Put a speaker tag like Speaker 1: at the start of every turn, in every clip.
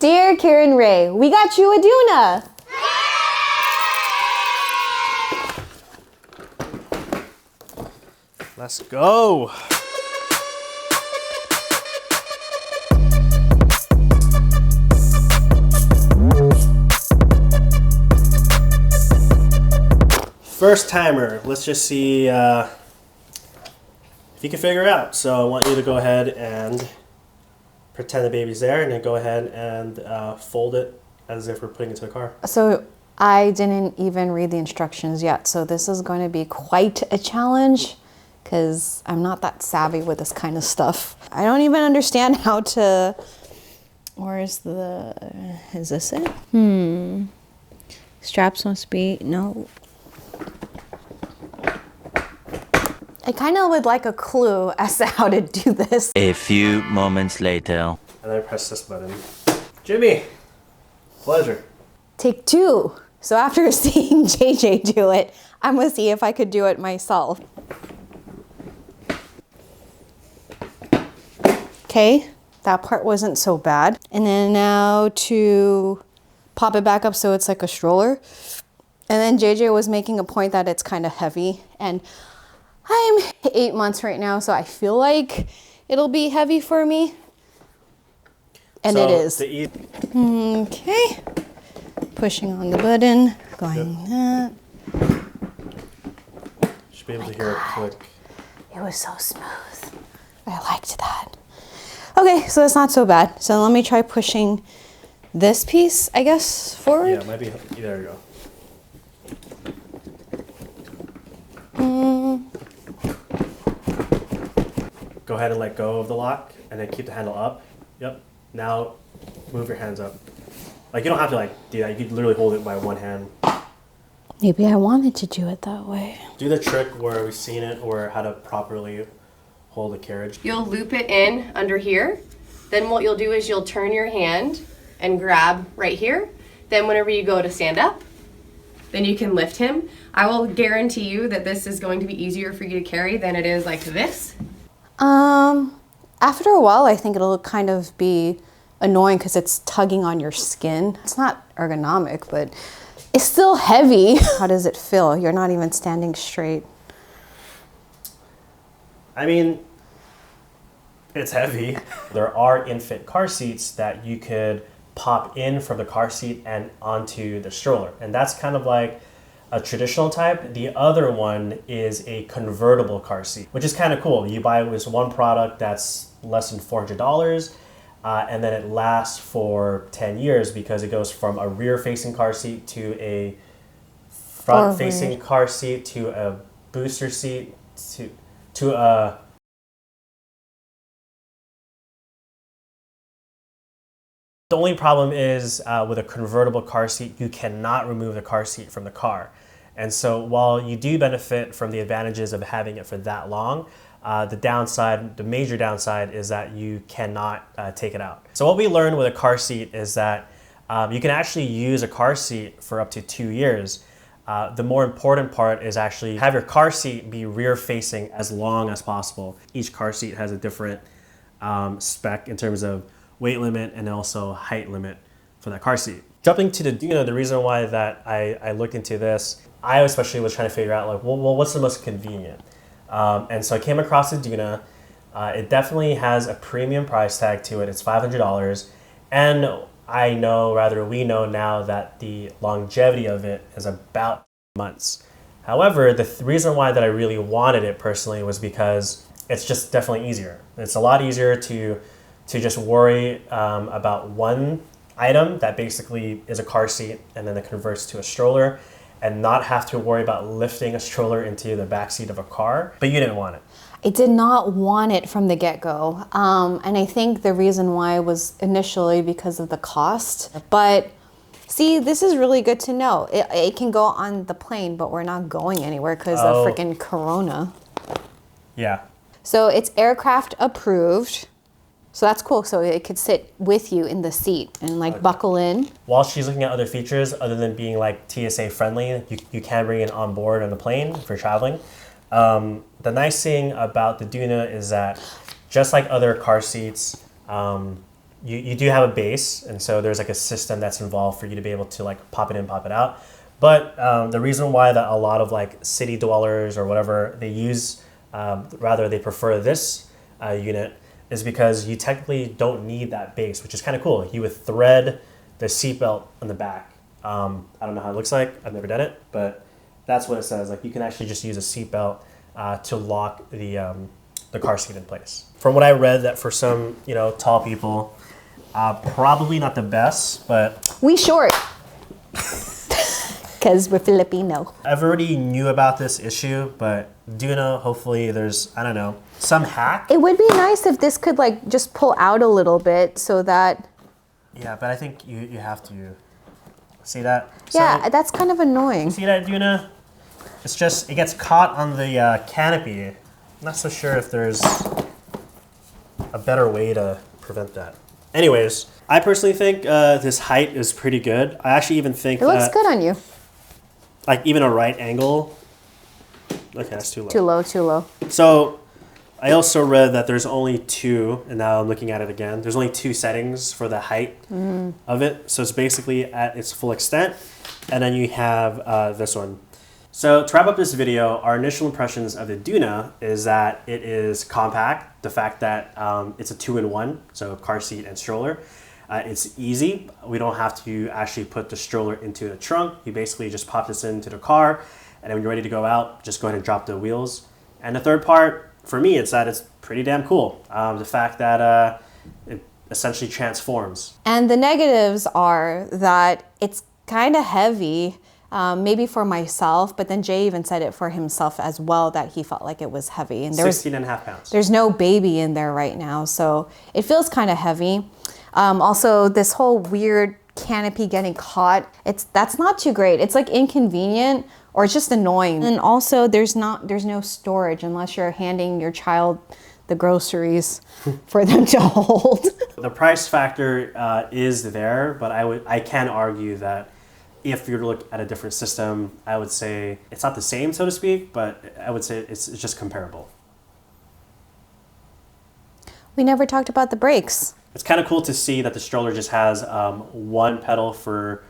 Speaker 1: Dear Kiran Rey, we got you a Doona.
Speaker 2: Let's go. First timer. Let's just see if you can figure it out. So I want you to go ahead and pretend the baby's there, and then go ahead and fold it as if we're putting it to the car.
Speaker 1: So I didn't even read the instructions yet, so this is going to be quite a challenge because I'm not that savvy with this kind of stuff. I don't even understand how to... Where's the... Is this it? Straps must be... No. I kind of would like a clue as to how to do this.
Speaker 3: A few moments later.
Speaker 2: And then press this button. Jimmy, pleasure.
Speaker 1: Take 2. So after seeing JJ do it, I'm gonna see if I could do it myself. Okay, that part wasn't so bad. And then now to pop it back up so it's like a stroller. And then JJ was making a point that it's kind of heavy, and I'm 8 months right now, so I feel like it'll be heavy for me. And so it is. Okay. Pushing on the button, going that.
Speaker 2: Should be able to hear it click.
Speaker 1: It was so smooth. I liked that. Okay, so that's not so bad. So let me try pushing this piece, I guess, forward.
Speaker 2: Yeah, it might be. There you go. Go ahead and let go of the lock, and then keep the handle up. Yep. Now, move your hands up. Like, you don't have to do that. You could literally hold it by one hand.
Speaker 1: Maybe I wanted to do it that way.
Speaker 2: Do the trick where we've seen it, or how to properly hold the carriage.
Speaker 4: You'll loop it in under here. Then what you'll do is you'll turn your hand and grab right here. Then whenever you go to stand up, then you can lift him. I will guarantee you that this is going to be easier for you to carry than it is like this.
Speaker 1: After a while, I think it'll kind of be annoying because it's tugging on your skin. It's not ergonomic, but it's still heavy. How does it feel? You're not even standing straight.
Speaker 2: I mean, it's heavy. There are infant car seats that you could pop in from the car seat and onto the stroller. And that's kind of like a traditional type. The other one is a convertible car seat, which is kind of cool. You buy this one product that's less than $400, and then it lasts for 10 years because it goes from a rear-facing car seat to a front-facing car seat to a booster seat to a... The only problem is with a convertible car seat, you cannot remove the car seat from the car. And so while you do benefit from the advantages of having it for that long, the major downside is that you cannot take it out. So what we learned with a car seat is that you can actually use a car seat for up to 2 years. The more important part is actually have your car seat be rear facing as long as possible. Each car seat has a different spec in terms of weight limit and also height limit for that car seat. Jumping to the Doona, the reason why that I looked into this, I especially was trying to figure out like, well what's the most convenient? And so I came across the Doona. It definitely has a premium price tag to it. It's $500. And we know now that the longevity of it is about months. However, the reason why that I really wanted it personally was because it's just definitely easier. It's a lot easier to just worry about one item that basically is a car seat and then it converts to a stroller, and not have to worry about lifting a stroller into the backseat of a car, but you didn't want it.
Speaker 1: I did not want it from the get-go. And I think the reason why was initially because of the cost. But see, this is really good to know. It can go on the plane, but we're not going anywhere because of freaking Corona.
Speaker 2: Yeah.
Speaker 1: So it's aircraft approved. So that's cool. So it could sit with you in the seat and buckle in.
Speaker 2: While she's looking at other features, other than being like TSA friendly, you can bring it on board on the plane for traveling. The nice thing about the Doona is that just like other car seats, you do have a base, and so there's like a system that's involved for you to be able to like pop it in, pop it out. But the reason why that a lot of like city dwellers or whatever they use, rather they prefer this unit, is because you technically don't need that base, which is kind of cool. You would thread the seatbelt on the back. I don't know how it looks like. I've never done it, but that's what it says. Like you can actually just use a seatbelt to lock the car seat in place. From what I read, that for some tall people, probably not the best, but
Speaker 1: We short. Because we're Filipino.
Speaker 2: I've already knew about this issue, but Doona, hopefully there's, I don't know, some hack.
Speaker 1: It would be nice if this could like just pull out a little bit so that...
Speaker 2: Yeah, but I think you have to see that.
Speaker 1: Yeah,
Speaker 2: So,
Speaker 1: that's kind of annoying.
Speaker 2: see that, Doona? It's just, it gets caught on the canopy. I'm not so sure if there's a better way to prevent that. Anyways, I personally think this height is pretty good. I actually even think
Speaker 1: It looks
Speaker 2: that,
Speaker 1: good on you.
Speaker 2: like even a right angle. Okay, that's too low.
Speaker 1: Too low, too low.
Speaker 2: So I also read that there's only two, and now I'm looking at it again. There's only two settings for the height of it. So it's basically at its full extent. And then you have this one. So to wrap up this video, our initial impressions of the Doona is that it is compact. The fact that it's a 2-in-1, so car seat and stroller. It's easy. We don't have to actually put the stroller into the trunk. You basically just pop this into the car, and then when you're ready to go out, just go ahead and drop the wheels. And the third part, for me, it's that it's pretty damn cool. The fact that it essentially transforms.
Speaker 1: And the negatives are that it's kind of heavy, maybe for myself, but then Jay even said it for himself as well, that he felt like it was heavy. And
Speaker 2: 16.5 pounds.
Speaker 1: There's no baby in there right now, so it feels kind of heavy. Also, this whole weird canopy getting caught, that's not too great. It's like inconvenient, or it's just annoying. And also, there's no storage unless you're handing your child the groceries for them to hold.
Speaker 2: The price factor is there, but I can argue that if you look at a different system, I would say it's not the same, so to speak, but I would say it's just comparable.
Speaker 1: We never talked about the brakes.
Speaker 2: It's kind of cool to see that the stroller just has one pedal for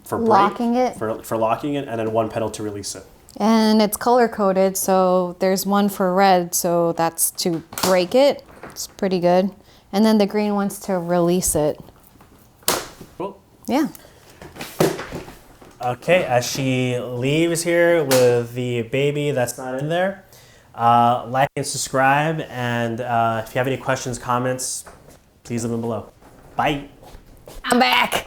Speaker 2: brake,
Speaker 1: Locking it.
Speaker 2: for locking it, and then one pedal to release it.
Speaker 1: And it's color coded, so there's one for red, so that's to brake it. It's pretty good. And then the green one's to release it.
Speaker 2: Cool.
Speaker 1: Yeah.
Speaker 2: Okay, as she leaves here with the baby that's not in there, like and subscribe, and if you have any questions, comments, please leave them below. Bye.
Speaker 1: I'm back.